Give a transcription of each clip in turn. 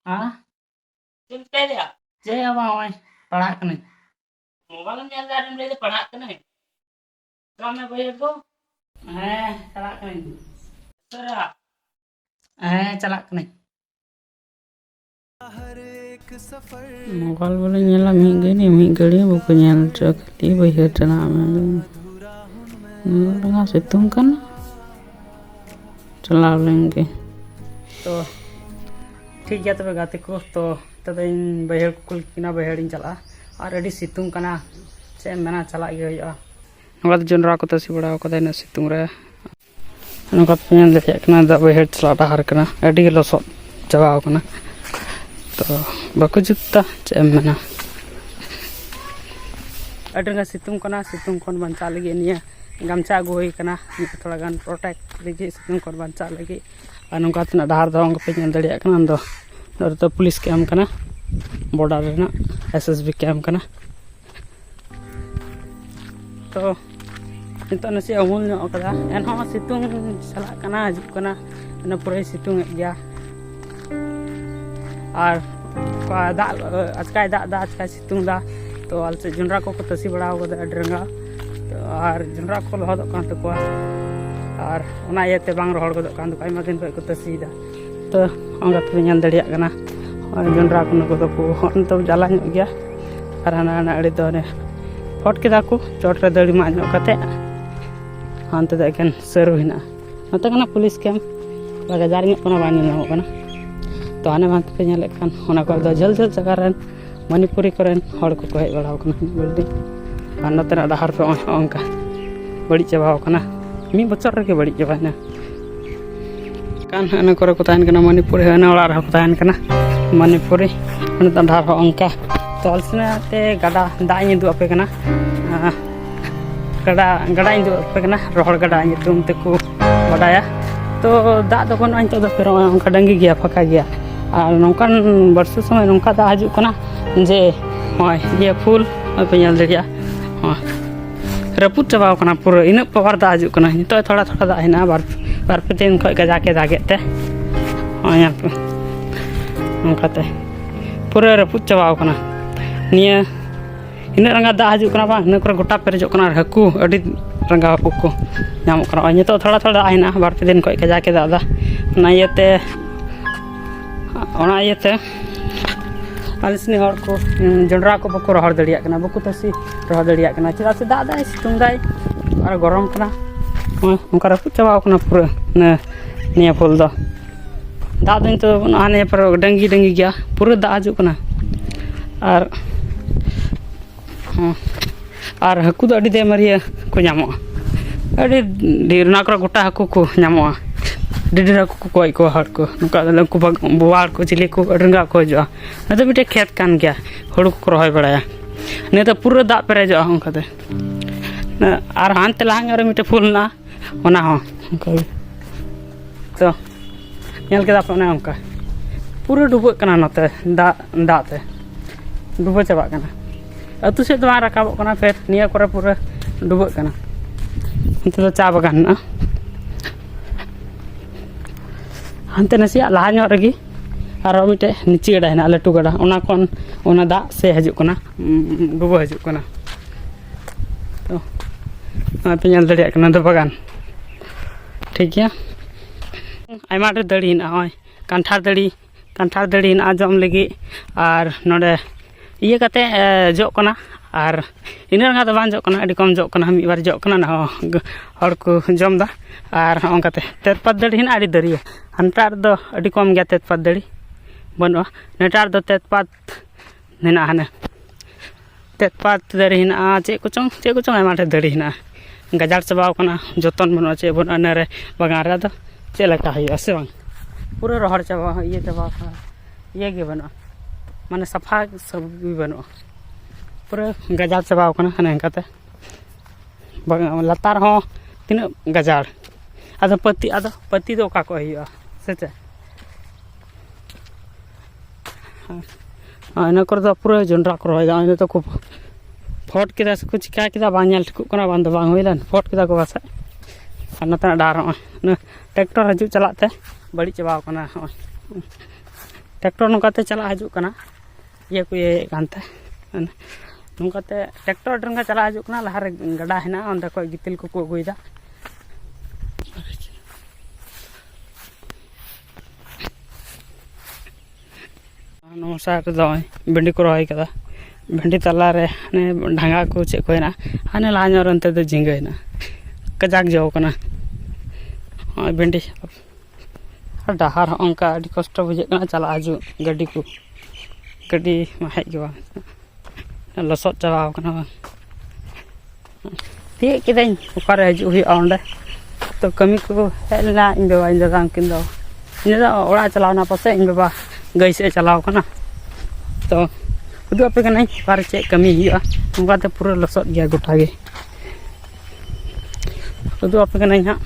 हाँ चिंता दिया जे अब आवे पढ़ा कने मोबाइल में चल रहा है पढ़ा कने तो मैं भैया को चला कने सरा चला कने मोबाइल बोले नेला मी गड़ी बुक नेल चकली बहिर चला में लगा सितुंग कन चला लेंगे तो ठीक गया तबे गाते को तो तबे इन बहर कुल किना बहर इन चला और अड़ी सितुंग कना से मेना चला गे होया नगद जनरा को तसी बड़ा को देना सितुंग रे नगद पेन ले कना द बहर चला डहर कना अड़ी लसो चबाव कना तो बाको जुत्ता से मेना अडंगा सितुंग कोन बंचा लगे निया गमछा अगु हुई कना थोड़ा गान प्रोटेक्ट लगे सितुंग कोन बंचा लगे और नौका तना डहार दो पे नल दड़िया कना तो पुलिस कैम्प कना बॉर्डर रेना SSB कैम्प कना तो नितो नसे अमूल नो कदा एनहो सितुंग चला कना हजु कना ना पूरे सितुंग गया और दा अचकाय दा अचकाय सितुंग दा तो अलसे जुनरा को तसी बड़ा होगा अडरंगा तो और जुनरा को लहद कान तको और ओना येते बांग रोहड़ गदो कान तो आयमा दिन को तसी दा तो अंगा पे ñal दड़िया कना और जुनरा को नको को हन तो जाला ᱧᱚᱜ गया और हाना अड़ी तो ने फट केदा को चोट रे दड़ी मा ᱧᱚᱜ कते हानते दा एकेन सरू हिना नते कना पुलिस कैम्प लगा जार ᱧᱚᱜ कना बानी ᱧᱟᱢᱚᱜ कना तो आने भाग पे ñेल खान ओना को दो जल जल जगह रन मणिपुरी करन हड़ को हेज बड़ाव कना बिल्डिंग और नते डहार पे अंका बड़ी चबाव कना मी बचर रे बड़ी चबाना कान अने करे को तान कना मणिपुरी अने ओला रे को तान कना मणिपुरी अने डहार हो अंका तो अलसने ते गडा दा इन दु अपे कना गडा इन दु अपे कना रोहड़ गडा तुम ते को बडाया तो दा दो कोन अन तो फिर अंका डंगी गया फका गया और नौकान बरसु समय नौका दा हजु कना जे होय ये फूल पे ñal दड़िया रपुट चबाव कना पूरा इन पावर दा हजु कना तो थोड़ा थोड़ा दा हिना बार पे दिन खय गजा के दागे ते होय नौकाते पूरा रपुट चबाव कना निया इन रंगा दा हजु कना बा न कर गोटा पेरेजो कना हकू अडी रंगा हकू को नाम कना नि तो थोड़ा थोड़ा हिना बार पे दिन खय गजा के दादा ना येते अलसनी हर को जंडरा को बको रहर दड़िया कना बको तसी रहर दड़िया कना चला से दादा सितुंग दाई और गरम कना उनका रपु चबाव कना पूरा न निया फूल दो दा दिन तो आने पर डंगी गया पूरा दा हजु कना और हकू दो अडी दे मरिया को नामो अडी ढेर ना कर गोटा हकू को नामो डिडरा को कोई को हर को नुका लंकु बोवाल को चिली को रंगा को जो न तो मिटे खेत कान गया हड़ को रहोय बड़ाया ने तो पूरा दा पेरेजो हमकते और हानते लांग और मिटे फूल ना ओना हो तो नेल के दाप ओना हमका पूरा डुबो कना नते दा ते डुबो चबा कना अतु से तो राकाबो कना फिर निया करे पूरा डुबो कना अंत तो चा बगान ना हानते नसिया लाहा ᱧᱚᱜ रगी और मिटे नीचे गड़ा है लटू गड़ा ओना कोन ओना दा से हजु कना डुबो हजु कना तो पे ñal दड़िया कना दो बगान ठीक गया आयमा रे दड़ी ना होय कांठार दड़ी ना जम लगी और नोडे ये कते जो कना और इन रंगा तो बांग जो कना अडी कम जो कना मी बार जो कना ना हड़ को जम दा और अंकाते तेजपात दड़ी ना अडी दरिया हंटार दो अडी कम गया तेजपात दड़ी बनो नेटार दो तेजपात हेना हाने तेजपात दड़ी हेना चे को चोंग आयमा दड़ी हेना गजार चबाव कना जतन बनो चे बनो अने रे बागान रे दो चे लका हुआ से बांग पूरा रहर चबा ये चबा ये गे बनो माने सफा सब भी बनो पूरा गजार चबाव कना हने हंकाते लतार हो तीन गजार आदो पति दो का को हुआ से चे इन कर दो पूरा जंडरा को रहा इन तो को फट के को चिका के बांग ñal ठिकु कना बांध बांग होइलन फट के को बासा और नता डार ट्रैक्टर हजु चलाते बड़ी चबाव कना ट्रैक्टर नौकाते चला हजू कना ये को ये कानते नौकाते ट्रैक्टर ड्रंगा चला हजू कना लहार गड़ा हेना अंदर को गितिल को अगुइदा नमस्कार दो भिंडी को रही कदा भिंडी तला रे ने ढांगा को चे को हेना हाने लाñor अंते दो झिंगा हेना कजाक जो कना भिंडी डहार अंका अभी कष्ट बुझे चला हजू गाड़ी को गाड़ी हेज के लसद चाबा तीक किदाኝ ओकारे हजू हुआ तो कमी को हेलना इन बाबा इन दादा उनकिन दो इन ओड़ा चलावना पासे इन बाबा गई से चलाव कना तो उदू आपे कना ओकारे चे कमी हुआ उनकाते पूरा लसद गया गोटा गे उदू आपे कना हाँ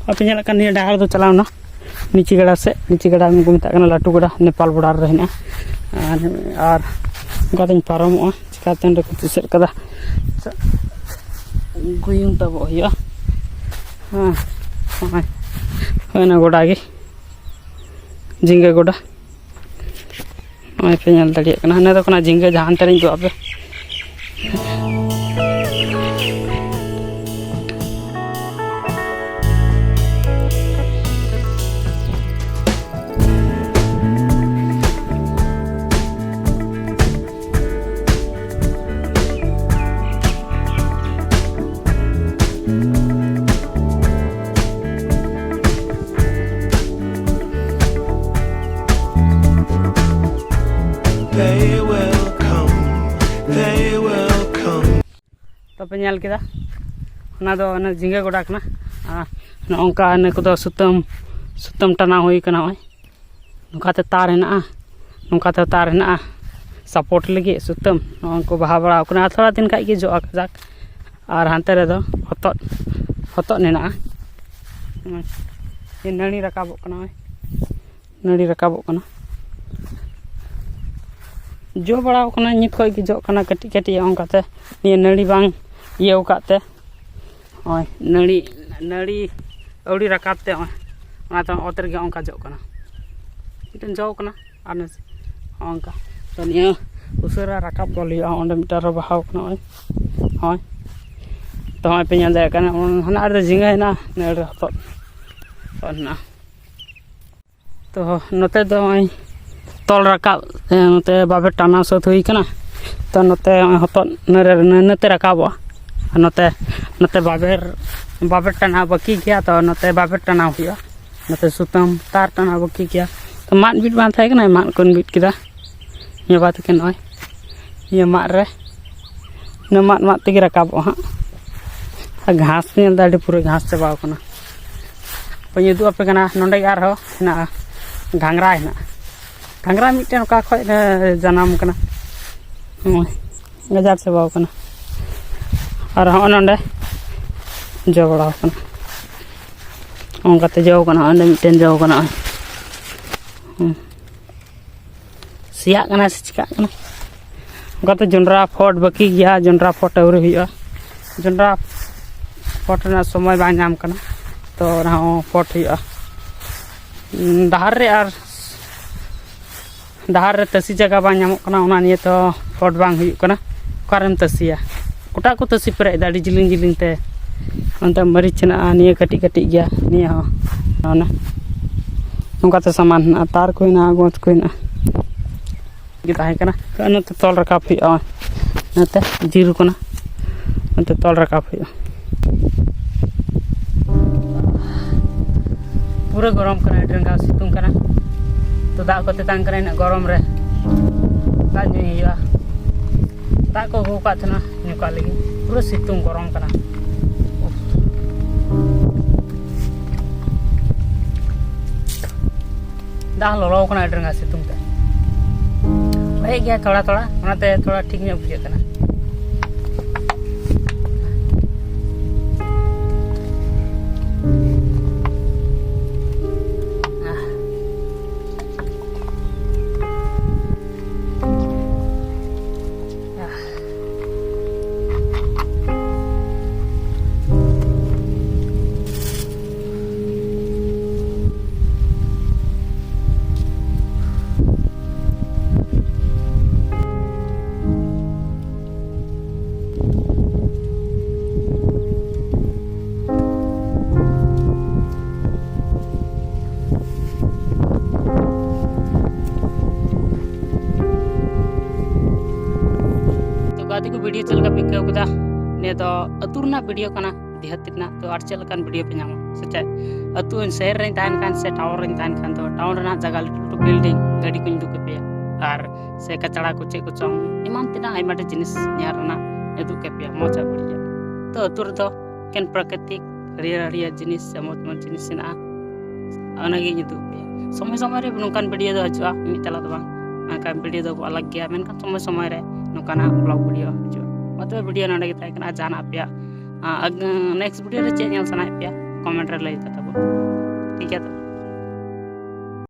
आपे नेलकन निया डहार दो चलावना नीचे गड़ा से नीचे गड़ा को मत लाटू गड़ा नेपाल बॉर्डर रहना और उनका पारमोगा चिकाते को तिसेट कदा गुयुं तब हुआ हाँ गोड़ा गे झिंगे गोड़ा पे नल दाड़ा झिंगे जहां तेरे को आपे तो पे नल केदा झिंगे गोड़ा नौका को सुतम सुतम टना हुई कना नौकाते तार हेना नौकाते तार हेना सपोर्ट लगे सुतम को बहा बड़ा थोड़ा दिन का जो कजाक और हानते रे दो हतत हतत हेना ये नड़ी रकाबो कना नड़ी रकाबो कना जो बड़ा नित खो जो कटी कटी अंकाते ये नड़ी बांग ये उकाते नड़ी नड़ी अवड़ी रकाबते ओत रे अंका जो कना मिटन जो कना और अंका तो निया उसरा रकाब गल हुआ ओंडे मिटर बहाव कना हय तो पे नल दाड़ा कना हना रे झिंगा हेना नड़ी हतत ना तो नोते दो तल रकाब नोते बाबे टाना सत हुई कना तो नोते हतत नते रकाबो नोते नोते बाबेर टाना बाकी गया तो नोते बाबेर टाना हुआ नोते सुतम तार टाना बाकी गया तो माद बीट बांध थाय कना माद कोन बीट किदा ये बात के नय ये माद रे न माद माद तेगे रकाबो हां घास नेल दाडी पूरा घास चाबाव कना पय दु आपे कना नोंडे आर हो ना घांगरा हेना घांगरा मिटन का खय जनाम कना गजार चाबाव कना और हाँ नोंडे जो बड़ा उनकाते जो मिटन जो सिया से चिका उनकाते जोंड्रा फट बाकी गया जोंड्रा फट अवरी हुआ जोंड्रा फट समय बांग नाम कना तो फट हुआ डहार रे तसी जगह बांग नामो कना उना निये तो फट बांग हुई कना ओकारेम तसिया गोटा को तसी पेरेज दा जिलिंग जिलिंग ते अंत मरीच ना निये कटी कटी गया निये होना नौकाते सामान ना तार को ना गोच को ना ताहे कना नते तल रकाब हुआ नते जीरु कना नते तल रकाब हुआ पूरा गरम कना ड्रंगा सितुंग कना तो दा को तेतांग कना गरम रे दा ᱧᱩᱭ हुआ दा को हुका थना ᱧᱩका लगी पूरा सितुंग गरम कना दा लोलो कना ड्रंगा सितुंग ते भाई गया थोड़ा थोड़ा ओनाते थोड़ा ठीक ᱧᱚᱜ बुझे कना ᱞᱮᱠᱟ ᱱᱤᱭᱟᱹ ᱫᱚ ᱟᱹᱛᱩ ᱨᱮᱱᱟᱜ ᱵᱷᱤᱰᱤᱭᱳ ᱠᱟᱱᱟ ᱫᱤᱦᱟᱹᱛ ᱨᱮᱱᱟᱜ ᱛᱚ ᱟᱨ ᱪᱮᱫ ᱞᱮᱠᱟᱱ ᱵᱷᱤᱰᱤᱭᱳ ᱯᱮ ᱧᱟᱢᱟ ᱥᱮ ᱪᱮᱫ ᱟᱹᱛᱩ ᱥᱚᱦᱚᱨ ᱨᱮᱧ ᱛᱟᱦᱮᱱ ᱠᱷᱟᱱ ᱥᱮ ᱴᱟᱣᱩᱱ ᱨᱮᱧ ᱛᱟᱦᱮᱱ ᱠᱷᱟᱱ ᱫᱚ ᱴᱟᱣᱩᱱ ᱨᱮᱱᱟᱜ ᱡᱟᱭᱜᱟ ᱞᱟᱹᱴᱩ ᱞᱟᱹᱴᱩ ᱵᱤᱞᱰᱤᱝ ᱜᱟᱹᱰᱤ ᱠᱚᱧ ᱩᱫᱩᱜ ᱠᱮᱯᱮᱭᱟ ᱟᱨ ᱥᱮ ᱠᱟᱪᱲᱟ ᱠᱚ ᱪᱮᱫ ᱠᱚᱪᱚᱝ ᱮᱢᱟᱱ ᱛᱮᱱᱟᱜ ᱟᱭᱢᱟ ᱰᱷᱮᱨ ᱡᱤᱱᱤᱥ ᱧᱮᱞ ᱨᱮᱱᱟᱜ ᱩᱫᱩᱜ ᱠᱮᱯᱮᱭᱟ ᱢᱚᱡᱽ ᱟᱜ ᱵᱟᱹᱲᱤᱡᱟᱜ ᱛᱚ ᱟᱹᱛᱩ ᱨᱮᱫᱚ ᱮᱠᱮᱱ ᱯᱨᱟᱠᱨᱤᱛᱤᱠ ᱦᱟᱹᱨᱭᱟᱹᱲ ᱦᱟᱹᱨᱭᱟᱹᱲ ᱡᱤᱱᱤᱥ ᱥᱮ ᱢᱚᱡᱽ ᱢᱚᱡᱽ ᱡᱤᱱᱤᱥ ᱦᱮᱱᱟᱜᱼᱟ ᱚᱱᱟᱜᱤᱧ ᱩᱫᱩᱜ ᱯᱮᱭᱟ ᱥᱚᱢᱚᱭ ᱥᱚᱢᱚᱭ ᱨᱮ ᱱᱚᱝᱠᱟᱱ ᱵᱷᱤᱰᱤᱭᱳ ᱫᱚ ᱦᱤᱡᱩᱜᱼᱟ ᱢᱤᱫ ᱛᱟᱞᱟ ᱫᱚ ᱵᱟᱝ ᱢᱮᱱᱠᱷᱟᱱ ᱵᱷᱤᱰᱤᱭᱳ ᱫᱚ ᱟᱞᱟᱜᱽ ᱜᱮᱭᱟ ᱢᱮᱱᱠᱷᱟन ᱥᱚᱢᱚᱭ ᱥᱚᱢᱚᱭ ᱨᱮ ᱱᱚᱝᱠᱟᱱᱟᱜ ᱵᱞᱚᱜ ᱵᱷᱤᱰᱤᱭᱳ ᱦᱤᱡᱩᱜᱼᱟ ᱢᱟ ᱛᱚᱵᱮ ᱵᱷᱤᱰᱤᱭᱳ ᱱᱚᱰᱮ ᱜᱮ ᱛᱟᱦᱮᱸ ᱠᱟᱱᱟ ᱡᱟᱦᱟᱱᱟᱜ ᱟᱯᱮᱭᱟᱜ नेक्ᱥᱴ ᱵᱷᱤᱰᱤᱭᱳ ᱨᱮ ᱪᱮᱫ ᱧᱮᱞ ᱥᱟᱱᱟᱭᱮᱫ ᱯᱮᱭᱟ ᱠᱚᱢᱮᱱᱴ ᱨᱮ ᱞᱟᱹᱭ ᱠᱟᱛᱟ ᱵᱚᱱ ᱴᱷᱤᱠ ᱜᱮᱭᱟ ᱛᱚ